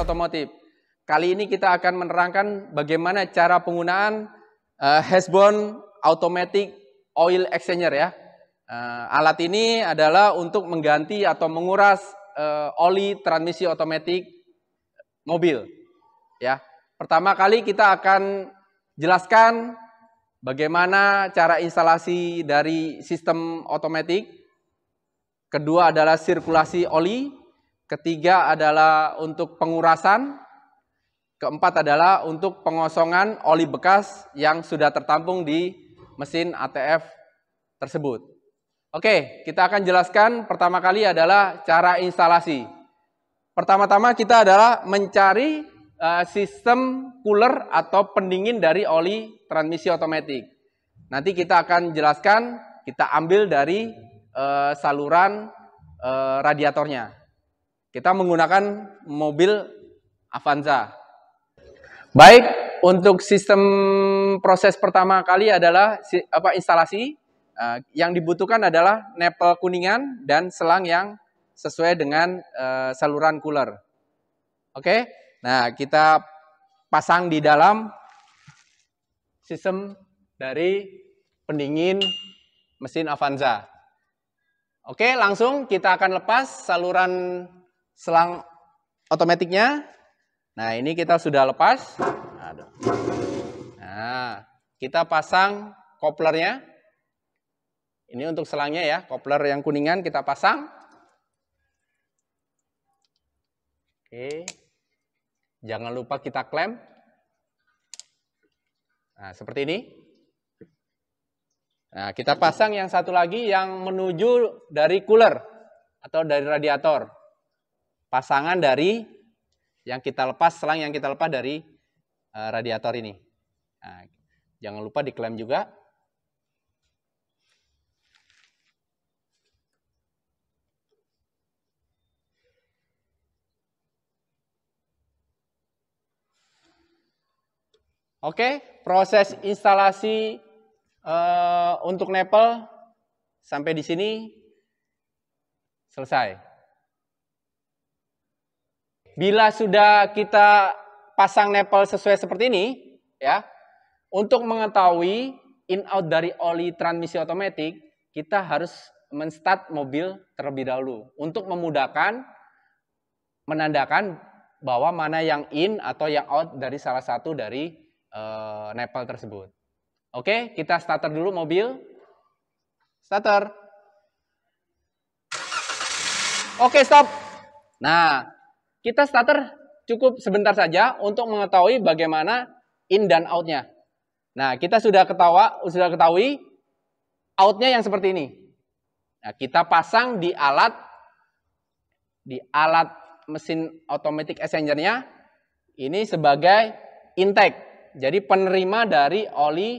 otomotif. Kali ini kita akan menerangkan bagaimana cara penggunaan Hesbon Automatic Oil Exchanger ya. Alat ini adalah untuk mengganti atau menguras oli transmisi otomatis mobil. Ya, pertama kali kita akan jelaskan bagaimana cara instalasi dari sistem otomatis. Kedua adalah sirkulasi oli. Ketiga adalah untuk pengurasan. Keempat adalah untuk pengosongan oli bekas yang sudah tertampung di mesin ATF tersebut. Oke, kita akan jelaskan pertama kali adalah cara instalasi. Pertama-tama kita adalah mencari sistem cooler atau pendingin dari oli transmisi otomatis. Nanti kita akan jelaskan, kita ambil dari saluran radiatornya. Kita menggunakan mobil Avanza. Baik, untuk sistem proses pertama kali adalah instalasi. Yang dibutuhkan adalah nepel kuningan dan selang yang sesuai dengan saluran cooler. Oke, nah kita pasang di dalam sistem dari pendingin mesin Avanza. Oke, langsung kita akan lepas saluran selang otomatiknya. Nah, ini kita sudah lepas. Nah, kita pasang koplernya. Ini untuk selangnya ya, kopler yang kuningan kita pasang. Oke. Jangan lupa kita klem. Nah, seperti ini. Nah, kita pasang yang satu lagi yang menuju dari cooler atau dari radiator. Pasangan dari yang kita lepas, selang yang kita lepas dari radiator ini. Nah, jangan lupa diklem juga. Oke, proses instalasi untuk nepel sampai di sini selesai. Bila sudah kita pasang nepel sesuai seperti ini, ya, untuk mengetahui in-out dari oli transmisi otomatis, kita harus men-start mobil terlebih dahulu untuk memudahkan menandakan bahwa mana yang in atau yang out dari salah satu dari nepel tersebut. Oke, kita starter dulu mobil. Starter. Oke, stop. Nah, kita starter cukup sebentar saja untuk mengetahui bagaimana in dan out-nya. Nah, kita sudah ketahui out-nya yang seperti ini. Nah, kita pasang di alat mesin automatic exchanger-nya ini sebagai intake. Jadi penerima dari oli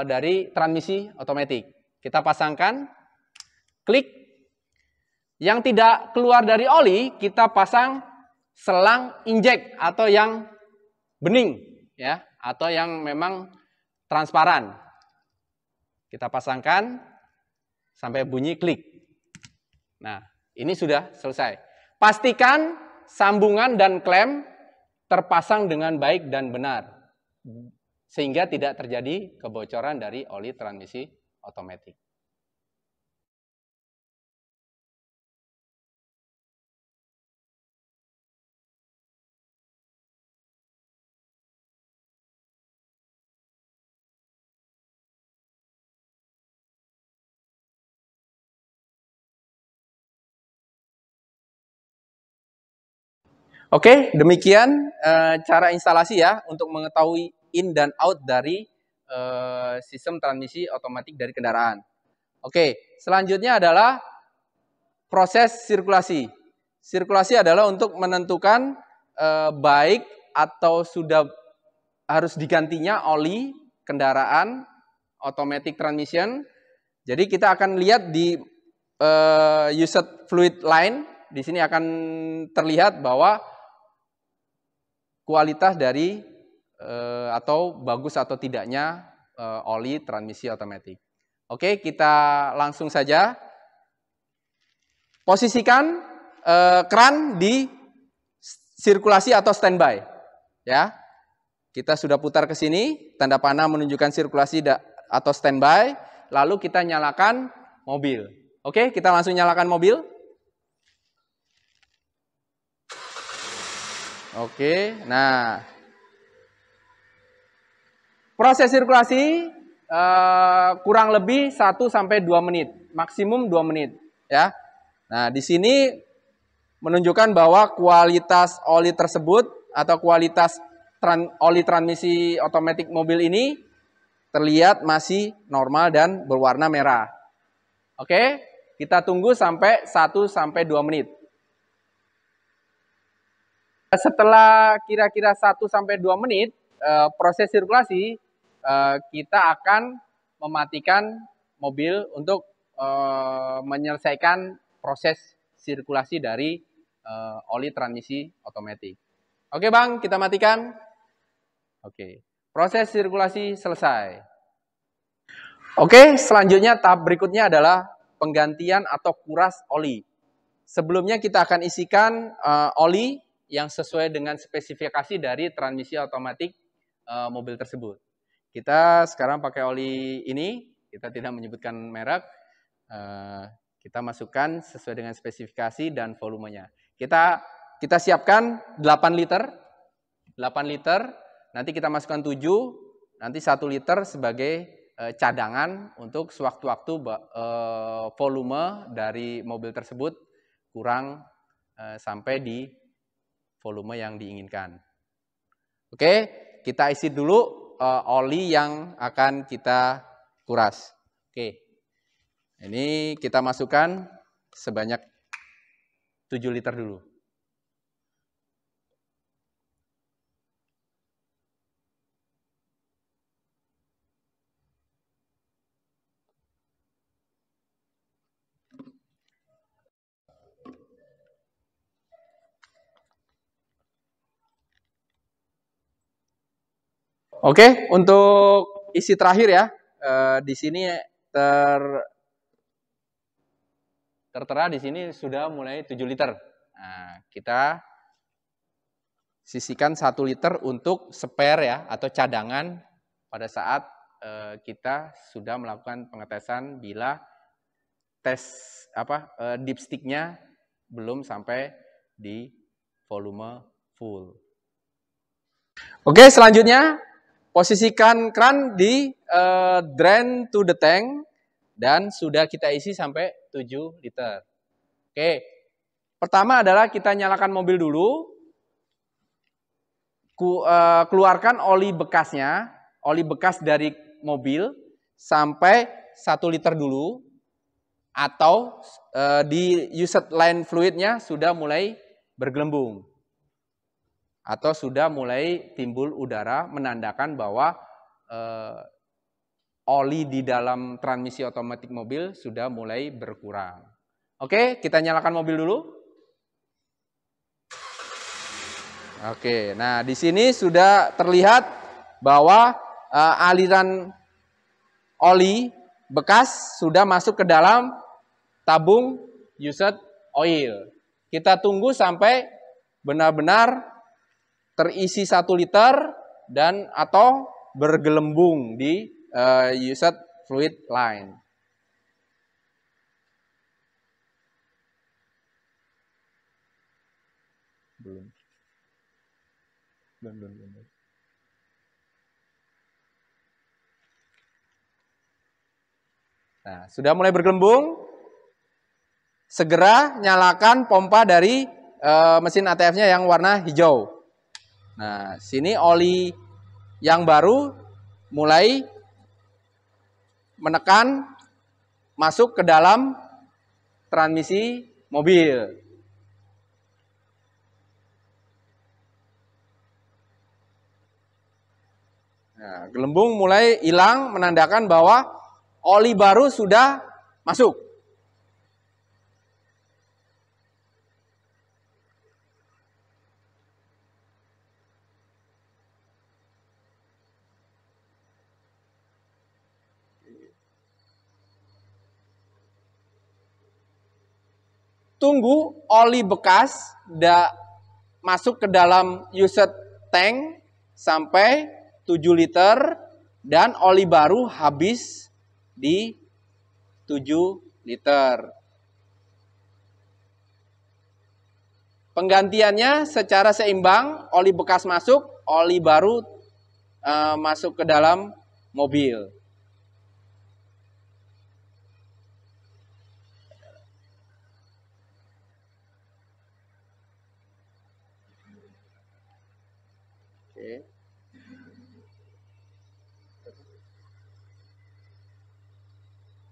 dari transmisi otomatis. Kita pasangkan, klik. Yang tidak keluar dari oli, kita pasang selang injek atau yang bening, ya, atau yang memang transparan. Kita pasangkan sampai bunyi klik. Nah, ini sudah selesai. Pastikan sambungan dan klem terpasang dengan baik dan benar, sehingga tidak terjadi kebocoran dari oli transmisi otomatis. Oke, demikian cara instalasi ya untuk mengetahui in dan out dari sistem transmisi otomatis dari kendaraan. Oke, selanjutnya adalah proses sirkulasi. Sirkulasi adalah untuk menentukan baik atau sudah harus digantinya oli kendaraan automatic transmission. Jadi kita akan lihat di used fluid line. Di sini akan terlihat bahwa kualitas dari atau bagus atau tidaknya oli transmisi otomatis. Oke, kita langsung saja posisikan keran di sirkulasi atau standby. Ya, kita sudah putar ke sini, tanda panah menunjukkan sirkulasi atau standby. Lalu kita nyalakan mobil. Oke, kita langsung nyalakan mobil. Oke, nah proses sirkulasi kurang lebih 1-2 menit, maksimum 2 menit, ya. Nah, di sini menunjukkan bahwa kualitas oli tersebut atau kualitas oli transmisi otomatis mobil ini terlihat masih normal dan berwarna merah. Oke, kita tunggu sampai 1-2 menit. Setelah kira-kira 1-2 menit proses sirkulasi, kita akan mematikan mobil untuk menyelesaikan proses sirkulasi dari oli transmisi otomatis. Oke Bang, kita matikan. Oke, proses sirkulasi selesai. Oke, selanjutnya tahap berikutnya adalah penggantian atau kuras oli. Sebelumnya kita akan isikan oli yang sesuai dengan spesifikasi dari transmisi otomatis mobil tersebut. Kita sekarang pakai oli ini, kita tidak menyebutkan merek. Kita masukkan sesuai dengan spesifikasi dan volumenya. Kita siapkan 8 liter. 8 liter, nanti kita masukkan 7, nanti 1 liter sebagai cadangan untuk sewaktu-waktu volume dari mobil tersebut kurang sampai di volume yang diinginkan. Oke, kita isi dulu oli yang akan kita kuras. Oke, ini kita masukkan sebanyak 7 liter dulu. Oke, untuk isi terakhir ya, di sini tertera di sini sudah mulai 7 liter. Nah, kita sisihkan 1 liter untuk spare ya atau cadangan pada saat kita sudah melakukan pengetesan bila tes dipsticknya belum sampai di volume full. Oke, selanjutnya posisikan kran di drain to the tank dan sudah kita isi sampai 7 liter. Oke, pertama adalah kita nyalakan mobil dulu, keluarkan oli bekasnya, oli bekas dari mobil sampai 1 liter dulu, atau di used line fluidnya sudah mulai bergelembung atau sudah mulai timbul udara menandakan bahwa oli di dalam transmisi otomatis mobil sudah mulai berkurang. Oke, kita nyalakan mobil dulu. Oke, nah di sini sudah terlihat bahwa aliran oli bekas sudah masuk ke dalam tabung used oil. Kita tunggu sampai benar-benar terisi 1 liter dan atau bergelembung di used fluid line. Belum. Nah, sudah mulai bergelembung. Segera nyalakan pompa dari mesin ATF-nya yang warna hijau. Nah, sini oli yang baru mulai menekan masuk ke dalam transmisi mobil. Nah, gelembung mulai hilang menandakan bahwa oli baru sudah masuk. Tunggu oli bekas masuk ke dalam used tank sampai 7 liter dan oli baru habis di 7 liter. Penggantiannya secara seimbang, oli bekas masuk, oli baru masuk ke dalam mobil. Oke.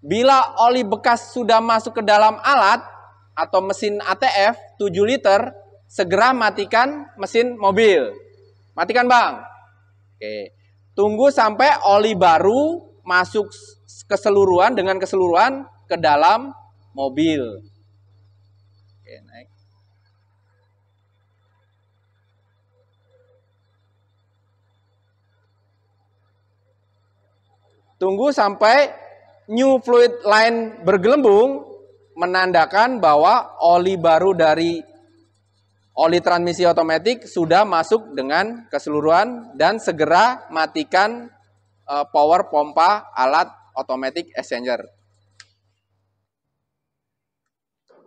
Bila oli bekas sudah masuk ke dalam alat atau mesin ATF 7 liter, segera matikan mesin mobil. Matikan, Bang. Oke. Tunggu sampai oli baru masuk keseluruhan dengan keseluruhan ke dalam mobil. Oke, naik. Tunggu sampai new fluid line bergelembung, menandakan bahwa oli baru dari oli transmisi otomatis sudah masuk dengan keseluruhan dan segera matikan power pompa alat automatic exchanger.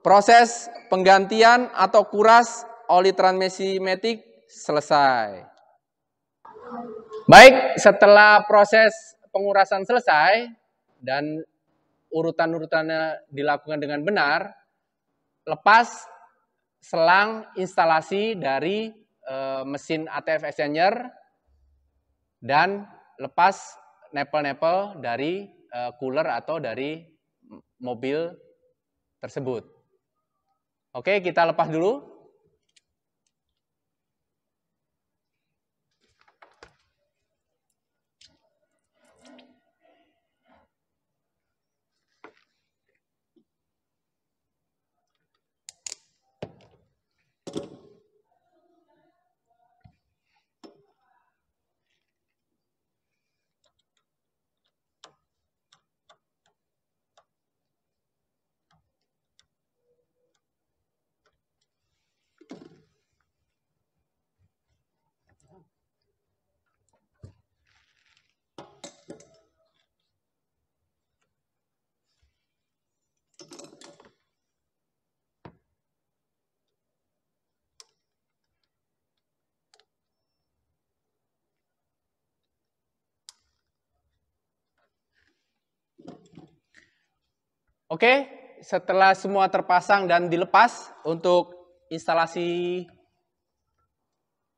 Proses penggantian atau kuras oli transmisi matic selesai. Baik, setelah proses pengurasan selesai dan urutan-urutannya dilakukan dengan benar, lepas selang instalasi dari mesin ATF exchanger dan lepas nepel-nepel dari cooler atau dari mobil tersebut. Oke, kita lepas dulu. Oke, setelah semua terpasang dan dilepas untuk instalasi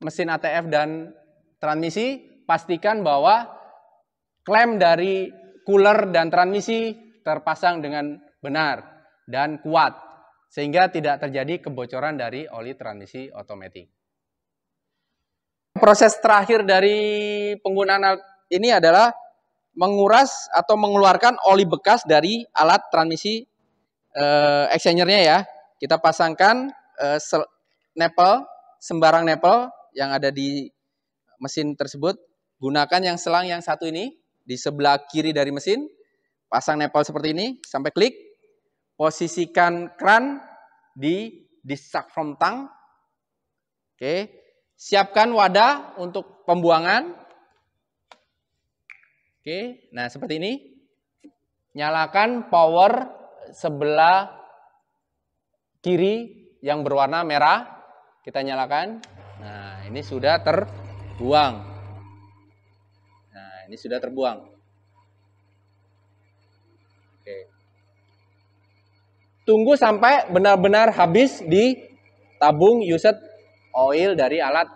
mesin ATF dan transmisi, pastikan bahwa klem dari cooler dan transmisi terpasang dengan benar dan kuat, sehingga tidak terjadi kebocoran dari oli transmisi otomatis. Proses terakhir dari penggunaan alat ini adalah menguras atau mengeluarkan oli bekas dari alat transmisi exchangernya ya. Kita pasangkan nepel, sembarang nepel yang ada di mesin tersebut. Gunakan yang selang yang satu ini di sebelah kiri dari mesin. Pasang nepel seperti ini sampai klik. Posisikan kran di discharge from tank. Oke. Siapkan wadah untuk pembuangan. Oke, nah seperti ini. Nyalakan power sebelah kiri yang berwarna merah. Kita nyalakan. Nah, ini sudah terbuang. Nah, ini sudah terbuang. Oke. Tunggu sampai benar-benar habis di tabung used oil dari alat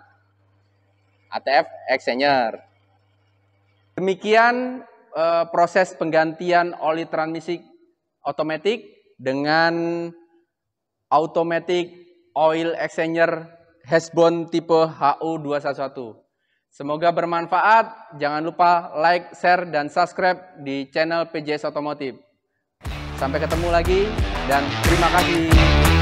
ATF exchanger. Demikian proses penggantian oli transmisi otomatis dengan automatic oil exchanger Hesbon tipe HU211. Semoga bermanfaat. Jangan lupa like, share, dan subscribe di channel PJS Otomotif. Sampai ketemu lagi dan terima kasih.